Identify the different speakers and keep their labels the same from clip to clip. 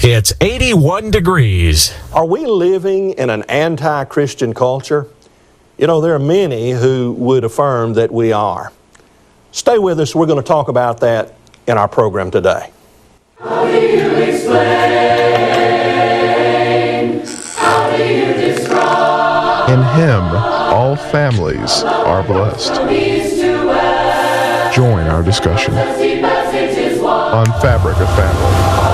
Speaker 1: It's 81 degrees.
Speaker 2: Are we living in an anti-Christian culture? You know, there are many who would affirm that we are. Stay with us. We're going to talk about that in our program today.
Speaker 3: How do you explain? How do you describe?
Speaker 4: In Him, all families are blessed. Join our discussion on Fabric of Family.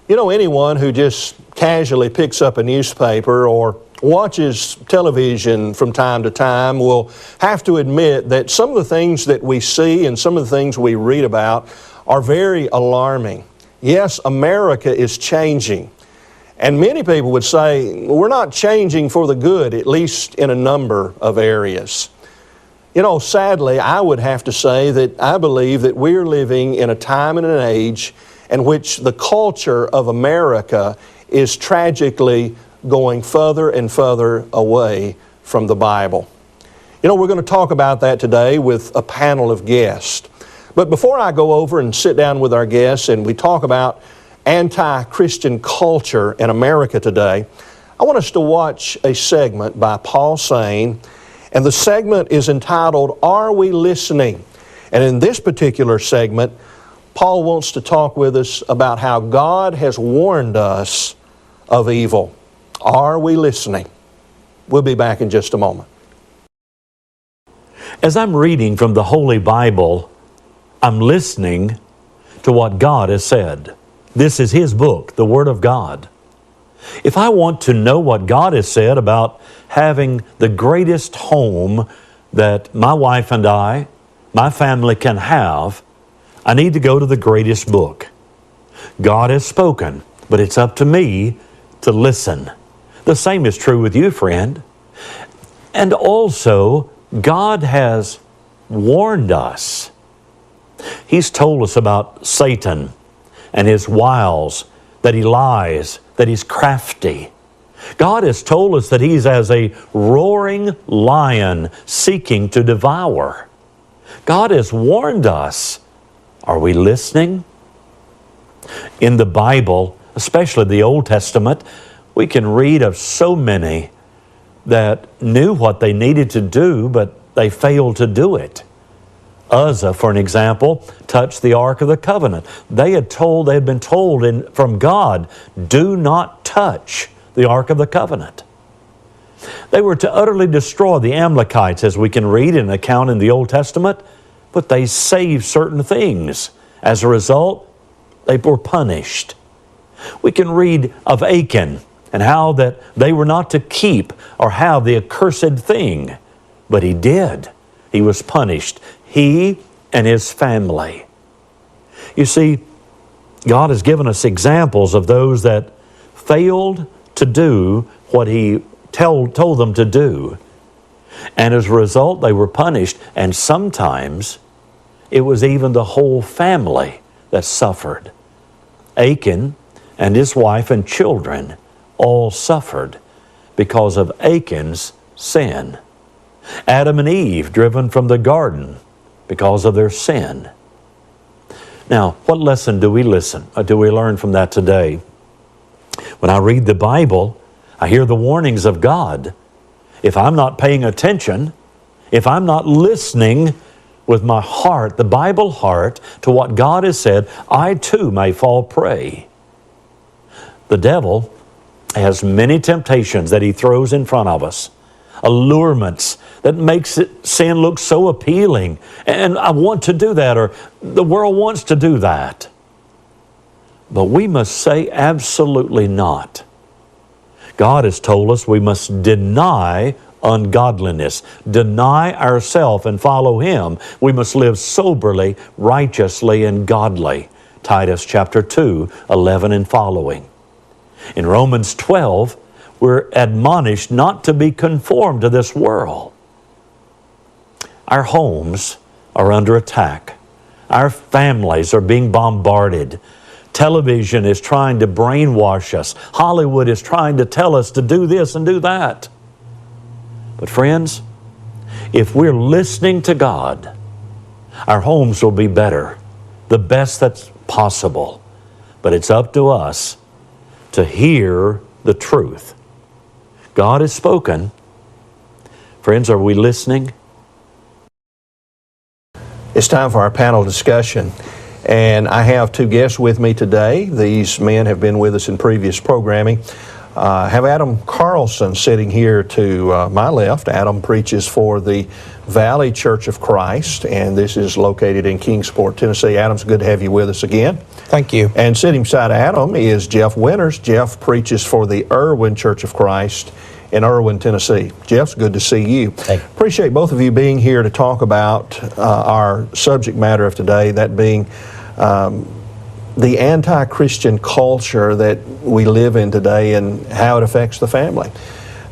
Speaker 2: You know, anyone who just casually picks up a newspaper or watches television from time to time will have to admit that some of the things that we see and some of the things we read about are very alarming. Yes, America is changing. And many people would say, we're not changing for the good, at least in a number of areas. You know, sadly, I would have to say that I believe that we're living in a time and an age in which the culture of America is tragically going further and further away from the Bible. You know, we're going to talk about that today with a panel of guests. But before I go over and sit down with our guests and we talk about anti-Christian culture in America today, I want us to watch a segment by Paul Sane, and the segment is entitled, Are We Listening? And in this particular segment, Paul wants to talk with us about how God has warned us of evil. Are we listening? We'll be back in just a moment.
Speaker 5: As I'm reading from the Holy Bible, I'm listening to what God has said. This is His book, the Word of God. If I want to know what God has said about having the greatest home that my wife and I, my family can have, I need to go to the greatest book. God has spoken, but it's up to me to listen. The same is true with you, friend. And also, God has warned us. He's told us about Satan and his wiles, that he lies, that he's crafty. God has told us that he's as a roaring lion seeking to devour. God has warned us. Are we listening? In the Bible, especially the Old Testament, we can read of so many that knew what they needed to do, but they failed to do it. Uzzah, for an example, touched the Ark of the Covenant. They had been told from God, do not touch the Ark of the Covenant. They were to utterly destroy the Amalekites, as we can read in an account in the Old Testament, but they saved certain things. As a result, they were punished. We can read of Achan and how that they were not to keep or have the accursed thing, but he did. He was punished. He and his family. You see, God has given us examples of those that failed to do what He told them to do. And as a result, they were punished. And sometimes it was even the whole family that suffered. Achan and his wife and children all suffered because of Achan's sin. Adam and Eve driven from the garden because of their sin. Now, what lesson do we learn from that today? When I read the Bible, I hear the warnings of God. If I'm not paying attention, if I'm not listening with my heart, the Bible heart, to what God has said, I too may fall prey. The devil has many temptations that he throws in front of us. Allurements that makes sin look so appealing. And I want to do that, or the world wants to do that. But we must say absolutely not. God has told us we must deny ungodliness, deny ourselves and follow Him. We must live soberly, righteously, and godly. Titus chapter 2, 11 and following. In Romans 12, we're admonished not to be conformed to this world. Our homes are under attack. Our families are being bombarded. Television is trying to brainwash us. Hollywood is trying to tell us to do this and do that. But friends, if we're listening to God, Our homes will be better, the best that's possible. But it's up to us to hear the truth. God has spoken. Friends, are we listening?
Speaker 2: It's time for our panel discussion. And I have two guests with me today. These men have been with us in previous programming. I have Adam Carlson sitting here to my left. Adam preaches for the Valley Church of Christ, and this is located in Kingsport, Tennessee. Adam's good to have you with us again.
Speaker 6: Thank you.
Speaker 2: And sitting beside Adam is Jeff Winters. Jeff preaches for the Erwin Church of Christ in Erwin, Tennessee. Jeff's good to see you.
Speaker 7: Thank you.
Speaker 2: Appreciate both of you being here to talk about our subject matter of today, that being the anti-Christian culture that we live in today and how it affects the family.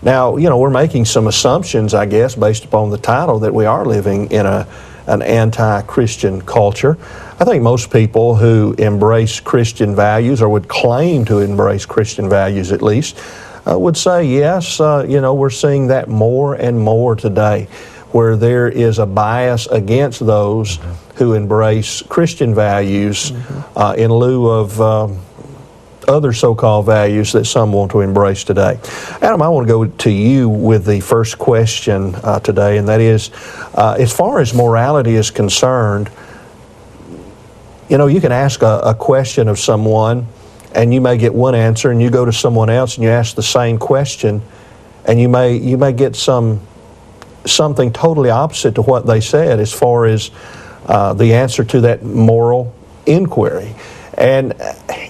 Speaker 2: Now, you know, we're making some assumptions, I guess, based upon the title, that we are living in an anti-Christian culture. I think most people who embrace Christian values, or would claim to embrace Christian values at least, would say, yes, you know, we're seeing that more and more today, where there is a bias against those who embrace Christian values in lieu of other so-called values that some want to embrace today. Adam, I want to go to you with the first question today, and that is, as far as morality is concerned, you know, you can ask a question of someone, and you may get one answer, and you go to someone else and you ask the same question, and you may get something totally opposite to what they said as far as the answer to that moral inquiry. And,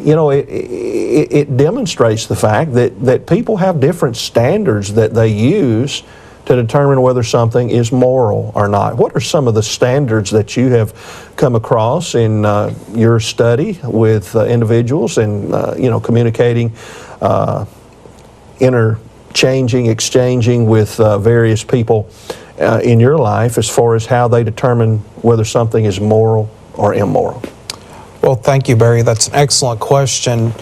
Speaker 2: you know, it demonstrates the fact that people have different standards that they use to determine whether something is moral or not. What are some of the standards that you have come across in your study with individuals and, you know, communicating, interchanging, exchanging with various people in your life as far as how they determine whether something is moral or immoral?
Speaker 6: Well, thank you, Barry. That's an excellent question.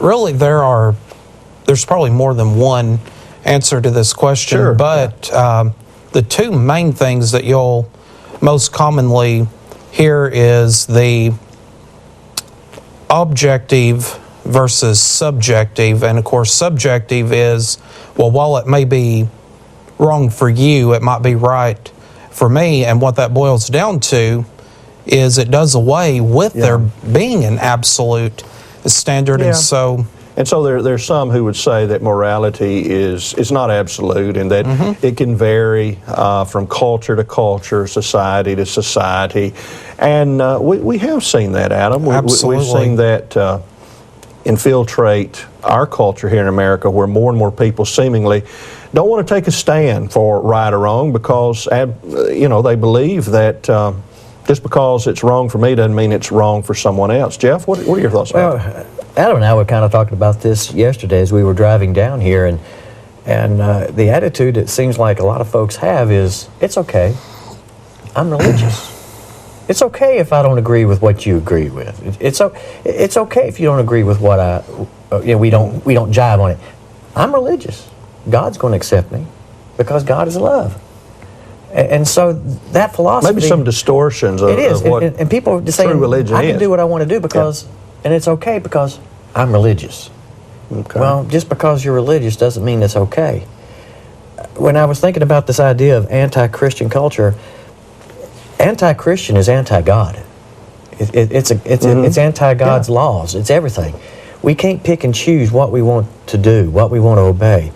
Speaker 6: Really, there's probably more than one answer to this question,
Speaker 2: Sure.
Speaker 6: But the two main things that you'll most commonly hear is the objective versus subjective. And of course, subjective is, well, while it may be wrong for you, it might be right for me. And what that boils down to is it does away with there being an absolute standard.
Speaker 2: Yeah.
Speaker 6: And so
Speaker 2: there's some who would say that morality is not absolute, and that it can vary from culture to culture, society to society. And we have seen that, Adam.
Speaker 6: Absolutely.
Speaker 2: We've seen that infiltrate our culture here in America, where more and more people seemingly don't want to take a stand for right or wrong because, you know, they believe that just because it's wrong for me doesn't mean it's wrong for someone else. Jeff, what are your thoughts about that?
Speaker 7: Adam and I were kind of talking about this yesterday as we were driving down here, and the attitude it seems like a lot of folks have is, it's okay, I'm religious. It's okay if I don't agree with what you agree with. It's okay if you don't agree with what we don't jive on it. I'm religious. God's going to accept me because God is love. And so that philosophy...
Speaker 2: Maybe some distortions of what
Speaker 6: and people just say,
Speaker 2: true religion
Speaker 6: I can
Speaker 2: is.
Speaker 6: do what I want to do because,
Speaker 7: and it's okay because I'm religious.
Speaker 2: Okay.
Speaker 7: Well, just because you're religious doesn't mean it's okay. When I was thinking about this idea of anti-Christian culture, anti-Christian is anti-God. It's anti-God's laws. It's everything. We can't pick and choose what we want to do, what we want to obey.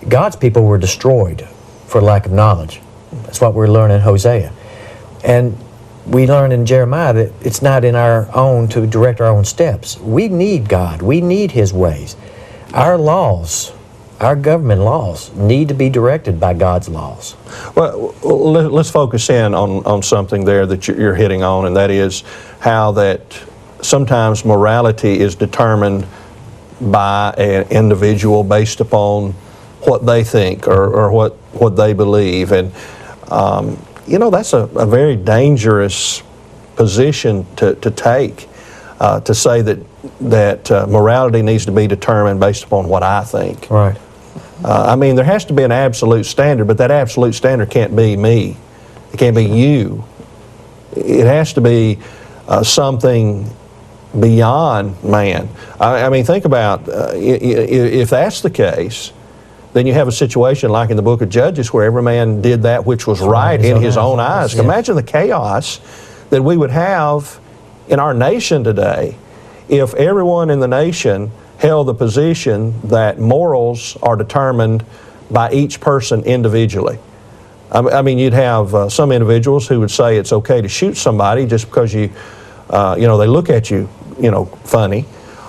Speaker 7: God's people were destroyed for lack of knowledge. That's what we're learning in Hosea. And we learn in Jeremiah that it's not in our own to direct our own steps. We need God. We need His ways. Our laws, our government laws, need to be directed by God's laws.
Speaker 2: Well, let's focus in on something there that you're hitting on, and that is how that sometimes morality is determined by an individual based upon what they think or what they believe. And you know, that's a very dangerous position to take, to say that morality needs to be determined based upon what I think.
Speaker 7: Right.
Speaker 2: I mean, there has to be an absolute standard, but that absolute standard can't be me. It can't be you. it has to be something beyond man. I mean, think about if that's the case, then you have a situation like in the book of Judges where every man did that which was right in his own eyes.
Speaker 7: Yeah.
Speaker 2: Imagine the chaos that we would have in our nation today if everyone in the nation held the position that morals are determined by each person individually. I mean, you'd have some individuals who would say it's okay to shoot somebody just because they look at you, funny,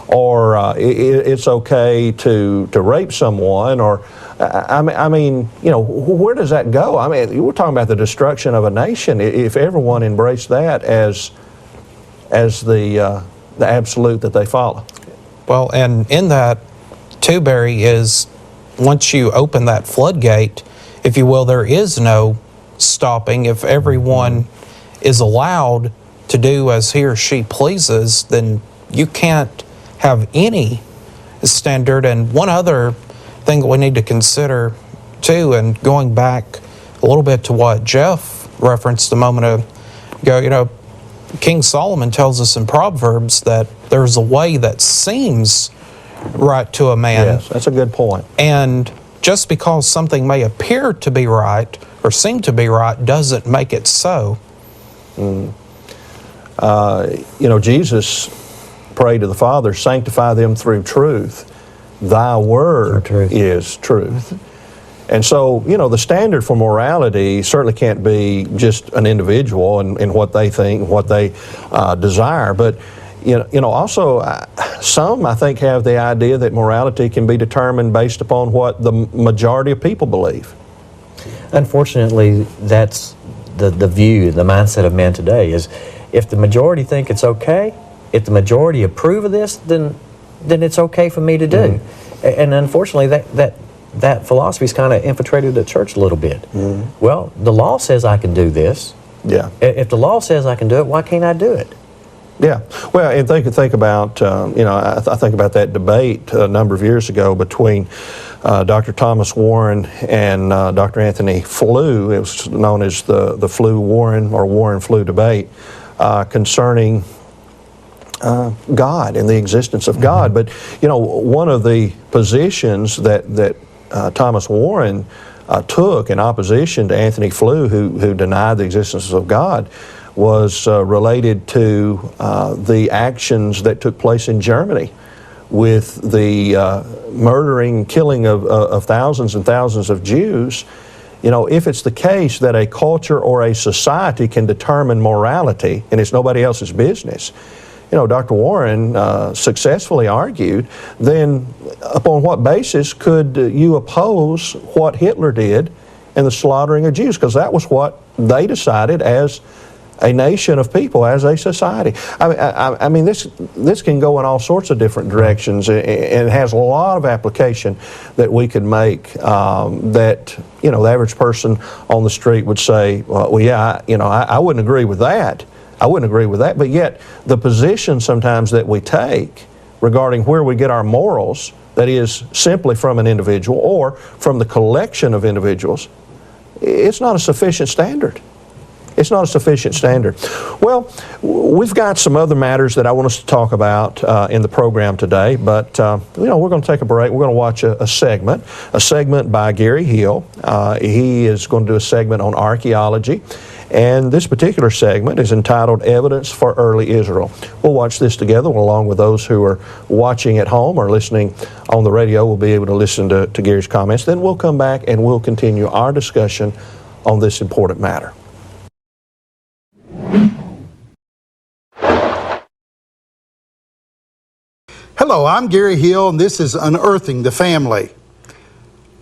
Speaker 2: or it's okay to rape someone, or I mean, where does that go? I mean, we're talking about the destruction of a nation if everyone embraced that as the absolute that they follow.
Speaker 6: Well, and in that, too, Barry, is once you open that floodgate, if you will, there is no stopping. If everyone is allowed to do as he or she pleases, then you can't have any standard. And one other thing that we need to consider, too, and going back a little bit to what Jeff referenced a moment ago, King Solomon tells us in Proverbs that there's a way that seems right to a man.
Speaker 2: Yes, that's a good point.
Speaker 6: And just because something may appear to be right or seem to be right doesn't make it so.
Speaker 2: Jesus prayed to the Father, sanctify them through truth. Thy word is truth. And so, the standard for morality certainly can't be just an individual and what they think, what they desire. But, also some, I think, have the idea that morality can be determined based upon what the majority of people believe.
Speaker 7: Unfortunately, that's the view, the mindset of men today is if the majority think it's okay, if the majority approve of this, then it's okay for me to do. And unfortunately, that philosophy's kind of infiltrated the church a little bit. Well, the law says I can do this.
Speaker 2: Yeah.
Speaker 7: If the law says I can do it, why can't I do it?
Speaker 2: Yeah. Well, and think about, I think about that debate a number of years ago between Dr. Thomas Warren and Dr. Anthony Flew. It was known as the Flew-Warren or Warren-Flew debate concerning God and the existence of God. But, one of the positions that Thomas Warren took in opposition to Anthony Flew, who denied the existence of God, was related to the actions that took place in Germany with the murdering, killing of thousands and thousands of Jews. If it's the case that a culture or a society can determine morality and it's nobody else's business, Dr. Warren successfully argued, then upon what basis could you oppose what Hitler did in the slaughtering of Jews? Because that was what they decided as a nation of people, as a society. I mean, this can go in all sorts of different directions, and it has a lot of application that we could make. That the average person on the street would say, "Well, yeah, I wouldn't agree with that. I wouldn't agree with that." But yet, the position sometimes that we take regarding where we get our morals, that is simply from an individual or from the collection of individuals, it's not a sufficient standard. It's not a sufficient standard. Well, we've got some other matters that I want us to talk about in the program today, but we're going to take a break. We're going to watch a segment by Gary Hill. He is going to do a segment on archaeology, and this particular segment is entitled Evidence for Early Israel. We'll watch this together along with those who are watching at home or listening on the radio. We'll be able to listen to Gary's comments. Then we'll come back and we'll continue our discussion on this important matter.
Speaker 8: Hello, I'm Gary Hill, and this is Unearthing the Family.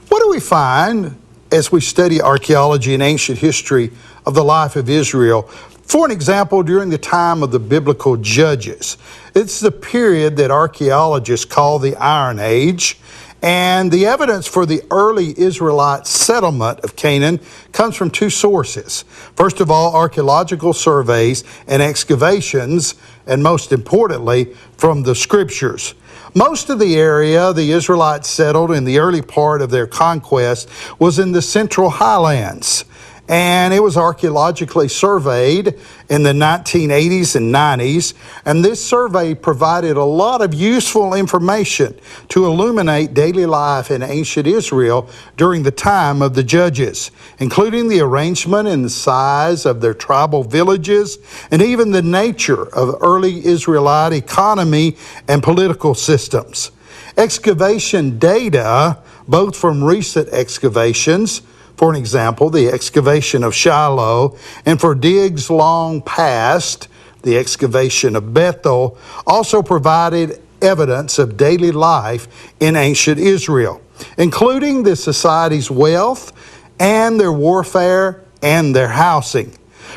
Speaker 8: What do we find as we study archaeology and ancient history of the life of Israel? For an example, during the time of the biblical judges, it's the period that archaeologists call the Iron Age, and the evidence for the early Israelite settlement of Canaan comes from two sources. First of all, archaeological surveys and excavations, and most importantly, from the scriptures. Most of the area the Israelites settled in the early part of their conquest was in the central highlands. and it was archaeologically surveyed in the 1980s and 90s, and this survey provided a lot of useful information to illuminate daily life in ancient Israel during the time of the judges, including the arrangement and the size of their tribal villages, and even the nature of early Israelite economy and political systems. Excavation data, both from recent excavations, for an example, the excavation of Shiloh, and for digs long past, the excavation of Bethel, also provided evidence of daily life in ancient Israel, including the society's wealth and their warfare and their housing.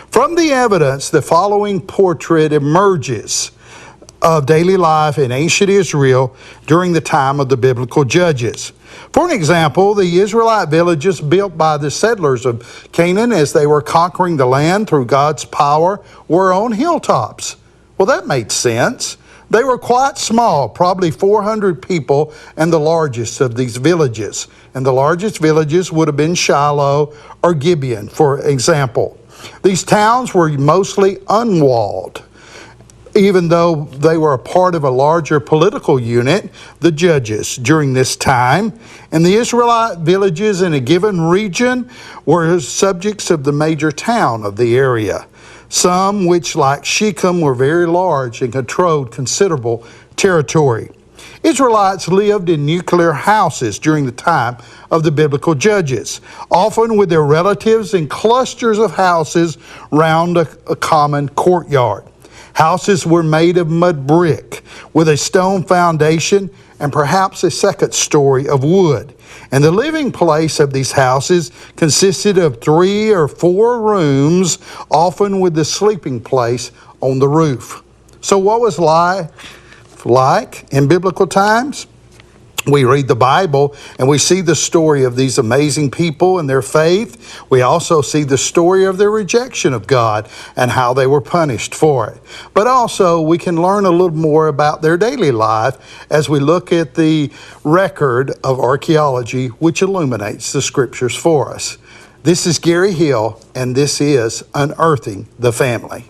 Speaker 8: From the evidence, the following portrait emerges of daily life in ancient Israel during the time of the biblical judges. For an example, the Israelite villages built by the settlers of Canaan as they were conquering the land through God's power were on hilltops. Well, that made sense. They were quite small, probably 400 people, and the largest of these villages. And the largest villages would have been Shiloh or Gibeon, for example. These towns were mostly unwalled, even though they were a part of a larger political unit, the judges, during this time. And the Israelite villages in a given region were subjects of the major town of the area. Some, which like Shechem, were very large and controlled considerable territory. Israelites lived in nuclear houses during the time of the biblical judges, often with their relatives in clusters of houses round a common courtyard. Houses were made of mud brick with a stone foundation and perhaps a second story of wood. And the living place of these houses consisted of 3 or 4 rooms, often with the sleeping place on the roof. So what was life like in biblical times? We read the Bible and we see the story of these amazing people and their faith. We also see the story of their rejection of God and how they were punished for it. But also we can learn a little more about their daily life as we look at the record of archaeology which illuminates the scriptures for us. This is Gary Hill, and this is Unearthing the Family.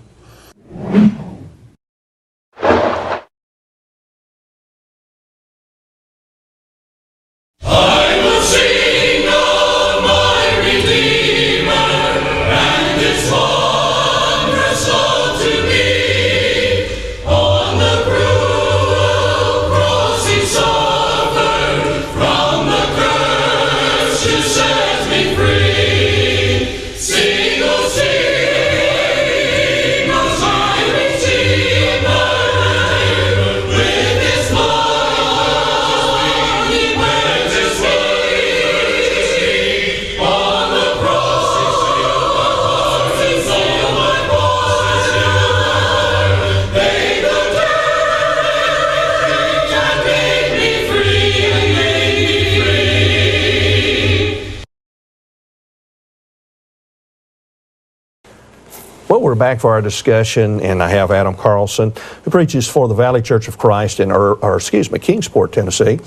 Speaker 2: Well, we're back for our discussion, and I have Adam Carlson, who preaches for the Valley Church of Christ in Kingsport, Tennessee,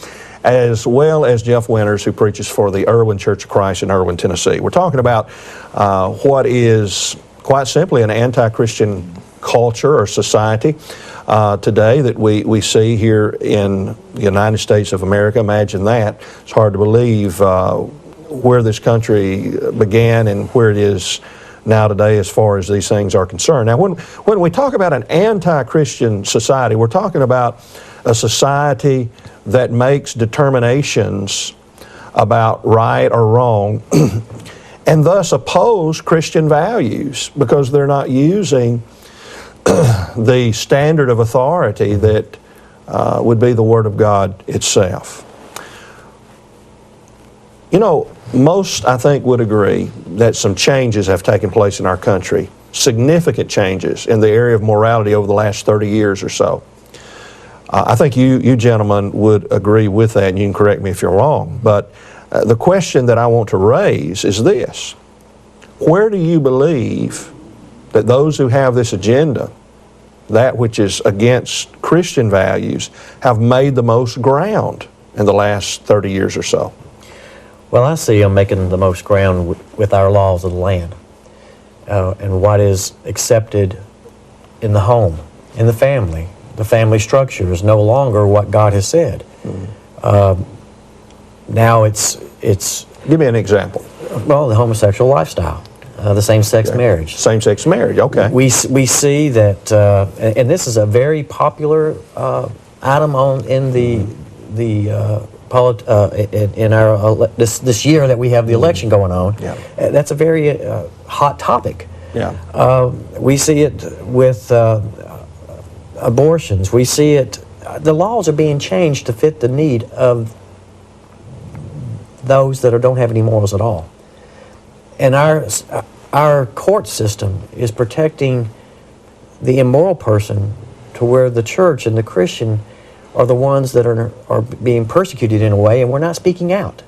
Speaker 2: as well as Jeff Winters, who preaches for the Erwin Church of Christ in Erwin, Tennessee. We're talking about what is quite simply an anti-Christian culture or society today that we see here in the United States of America. Imagine that. It's hard to believe where this country began and where it is now today as far as these things are concerned. Now, when we talk about an anti-Christian society, we're talking about a society that makes determinations about right or wrong and thus oppose Christian values because they're not using the standard of authority that would be the Word of God itself. You know, most, I think, would agree that some changes have taken place in our country, significant changes in the area of morality over the last 30 years or so. I think you gentlemen would agree with that, and you can correct me if you're wrong. But the question that I want to raise is this. Where do you believe that those who have this agenda, that which is against Christian values, have made the most ground in the last 30 years or so?
Speaker 7: Well, I see them making the most ground with our laws of the land. and what is accepted in the home, in the family. The family structure is no longer what God has said. Now it's
Speaker 2: Give me an example.
Speaker 7: well, the homosexual lifestyle, the same-sex marriage.
Speaker 2: Same-sex marriage, okay.
Speaker 7: We see that, and this is a very popular item in our this year that we have the election going on.
Speaker 2: Yeah.
Speaker 7: That's a very hot topic.
Speaker 2: Yeah.
Speaker 7: We see it with abortions. We see it. The laws are being changed to fit the need of those that don't have any morals at all. And our court system is protecting the immoral person to where the church and the Christian are the ones that are being persecuted in a way, and we're not speaking out.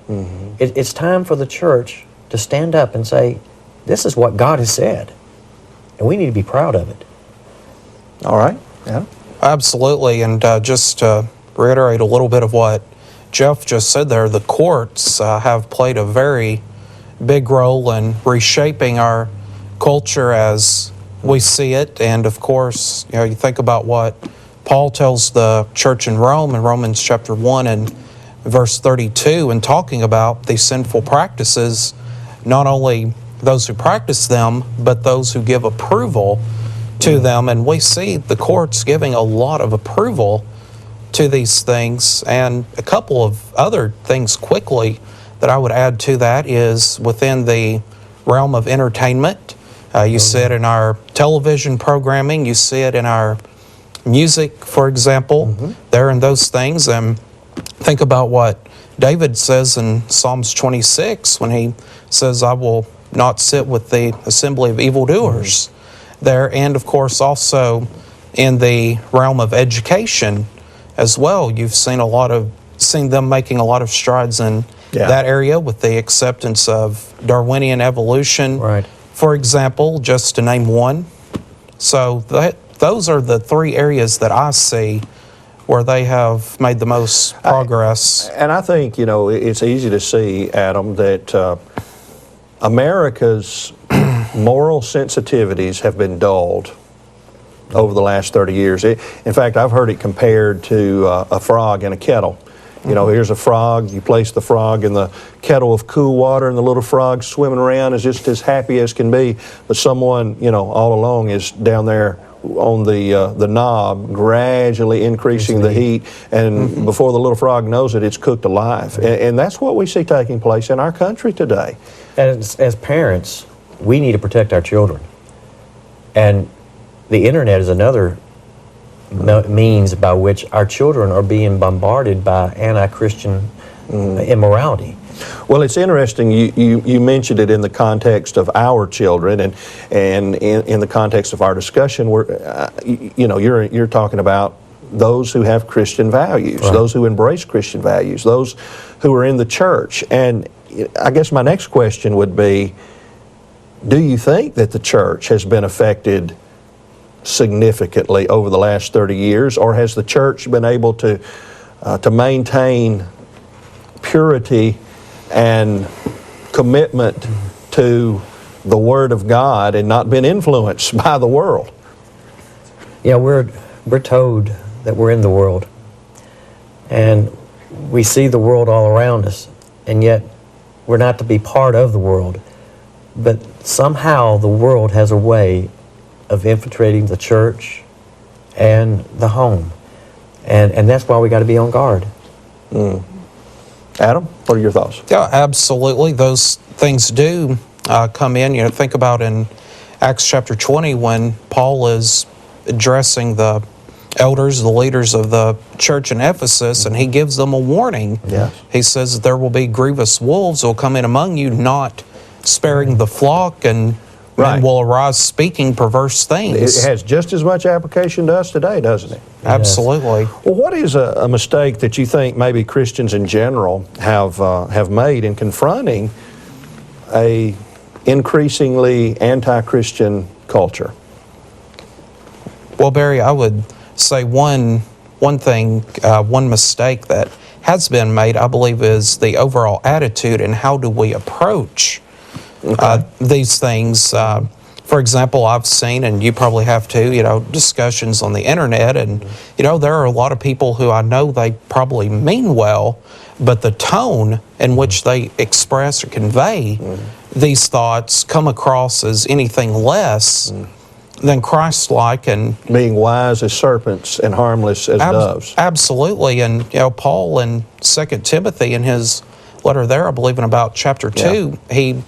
Speaker 7: It's time for the church to stand up and say, this is what God has said, and we need to be proud of it.
Speaker 2: All right. Yeah.
Speaker 6: Absolutely, and just to reiterate a little bit of what Jeff just said there, the courts have played a very big role in reshaping our culture as we see it. And of course, you think about what Paul tells the church in Rome in Romans chapter 1 and verse 32, and talking about these sinful practices, not only those who practice them, but those who give approval to them. And we see the courts giving a lot of approval to these things. And a couple of other things quickly that I would add to that is within the realm of entertainment. You see it in our television programming, you see it in our music, for example, there in those things. And think about what David says in Psalms 26 when he says, I will not sit with the assembly of evildoers there. And of course also in the realm of education as well, you've seen them making a lot of strides in that area with the acceptance of Darwinian evolution, for example, just to name one. So those are the three areas that I see where they have made the most progress.
Speaker 2: And I think, it's easy to see, Adam, that America's moral sensitivities have been dulled over the last 30 years. In fact, I've heard it compared to a frog in a kettle. Here's a frog, you place the frog in the kettle of cool water, and the little frog swimming around is just as happy as can be, but someone, all along is down there on the knob, gradually increasing the heat, and before the little frog knows it, it's cooked alive. And that's what we see taking place in our country today.
Speaker 7: As parents, we need to protect our children. And the internet is another means by which our children are being bombarded by anti-Christian immorality.
Speaker 2: Well, it's interesting. You mentioned it in the context of our children, and in the context of our discussion, you're talking about those who have Christian values, those who embrace Christian values, those who are in the church. And I guess my next question would be, do you think that the church has been affected significantly over the last 30 years, or has the church been able to maintain purity and commitment to the Word of God and not been influenced by the world?
Speaker 7: Yeah, we're told that we're in the world, and we see the world all around us, and yet we're not to be part of the world. But somehow the world has a way of infiltrating the church and the home. And that's why we got to be on guard.
Speaker 2: Adam, what are your thoughts?
Speaker 6: Yeah, absolutely. Those things do come in. Think about in Acts chapter 20 when Paul is addressing the elders, the leaders of the church in Ephesus, and he gives them a warning.
Speaker 2: Yes.
Speaker 6: He says, there will be grievous wolves will come in among you, not sparing the flock, and men will arise speaking perverse things.
Speaker 2: It has just as much application to us today, doesn't it?
Speaker 6: Absolutely.
Speaker 2: Well, what is a mistake that you think maybe Christians in general have made in confronting a increasingly anti-Christian culture?
Speaker 6: Well, Barry, I would say one thing, one mistake that has been made, I believe, is the overall attitude and how do we approach these things. For example, I've seen, and you probably have too, discussions on the internet, and, there are a lot of people who I know they probably mean well, but the tone in which they express or convey these thoughts come across as anything less than Christ-like and
Speaker 2: being wise as serpents and harmless as doves.
Speaker 6: Absolutely, and Paul in 2 Timothy in his letter there, I believe in about chapter 2, he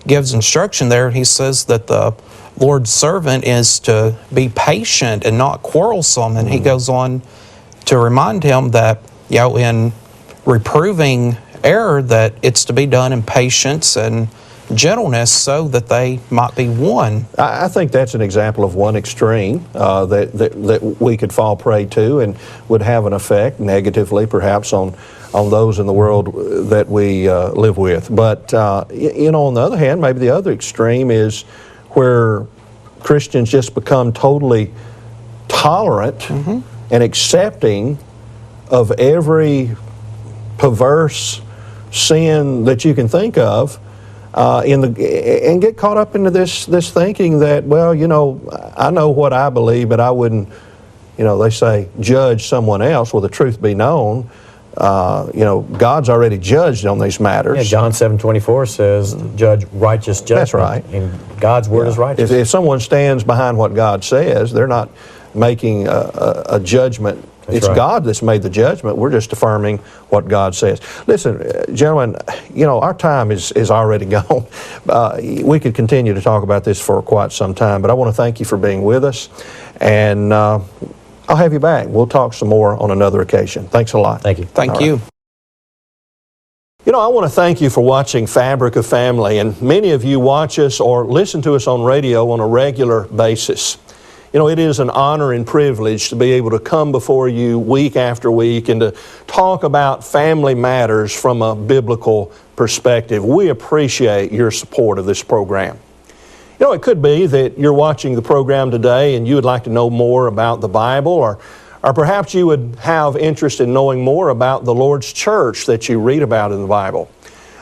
Speaker 6: gives instruction there, and he says that the Lord's servant is to be patient and not quarrelsome, and he goes on to remind him that in reproving error, that it's to be done in patience and gentleness so that they might be won.
Speaker 2: I think that's an example of one extreme that we could fall prey to and would have an effect negatively perhaps on those in the world that we live with. But, on the other hand, maybe the other extreme is where Christians just become totally tolerant and accepting of every perverse sin that you can think of, and get caught up into this thinking that, well, I know what I believe, but I wouldn't, they say, judge someone else. Well, the truth be known, God's already judged on these matters.
Speaker 7: Yeah, John 7:24 says, judge righteous judgment.
Speaker 2: That's right.
Speaker 7: And God's word is righteous.
Speaker 2: If someone stands behind what God says, they're not making a judgment. It's
Speaker 7: right.
Speaker 2: God that's made the judgment. We're just affirming what God says. Listen, gentlemen, our time is already gone. We could continue to talk about this for quite some time, but I want to thank you for being with us, and I'll have you back. We'll talk some more on another occasion. Thanks a lot.
Speaker 7: Thank you.
Speaker 6: Thank you.
Speaker 2: I want to thank you for watching Fabric of Family, and many of you watch us or listen to us on radio on a regular basis. It is an honor and privilege to be able to come before you week after week and to talk about family matters from a biblical perspective. We appreciate your support of this program. It could be that you're watching the program today and you would like to know more about the Bible, or perhaps you would have interest in knowing more about the Lord's church that you read about in the Bible.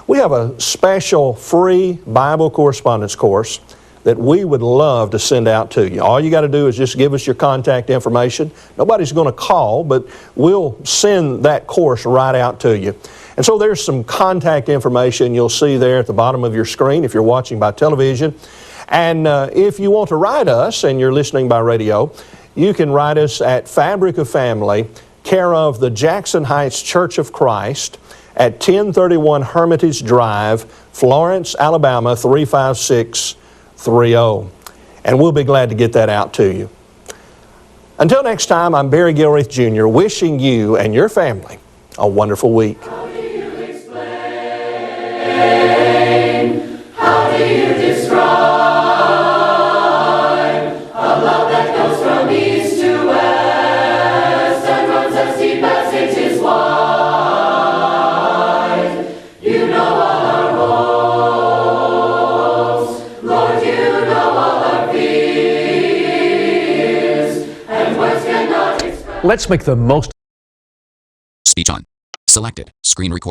Speaker 2: We have a special free Bible correspondence course that we would love to send out to you. All you got to do is just give us your contact information. Nobody's going to call, but we'll send that course right out to you. And so there's some contact information you'll see there at the bottom of your screen if you're watching by television. And if you want to write us and you're listening by radio, you can write us at Fabric of Family, care of the Jackson Heights Church of Christ at 1031 Hermitage Drive, Florence, Alabama 35630. And we'll be glad to get that out to you. Until next time, I'm Barry Gilreath Jr. wishing you and your family a wonderful week.
Speaker 3: How do you explain? How do you describe a love that goes from east to west and runs as deep as it is wide? You know all our hopes, Lord, you know all our fears, and words cannot express.
Speaker 1: Let's make the most.
Speaker 9: Speech on. Selected. Screen record.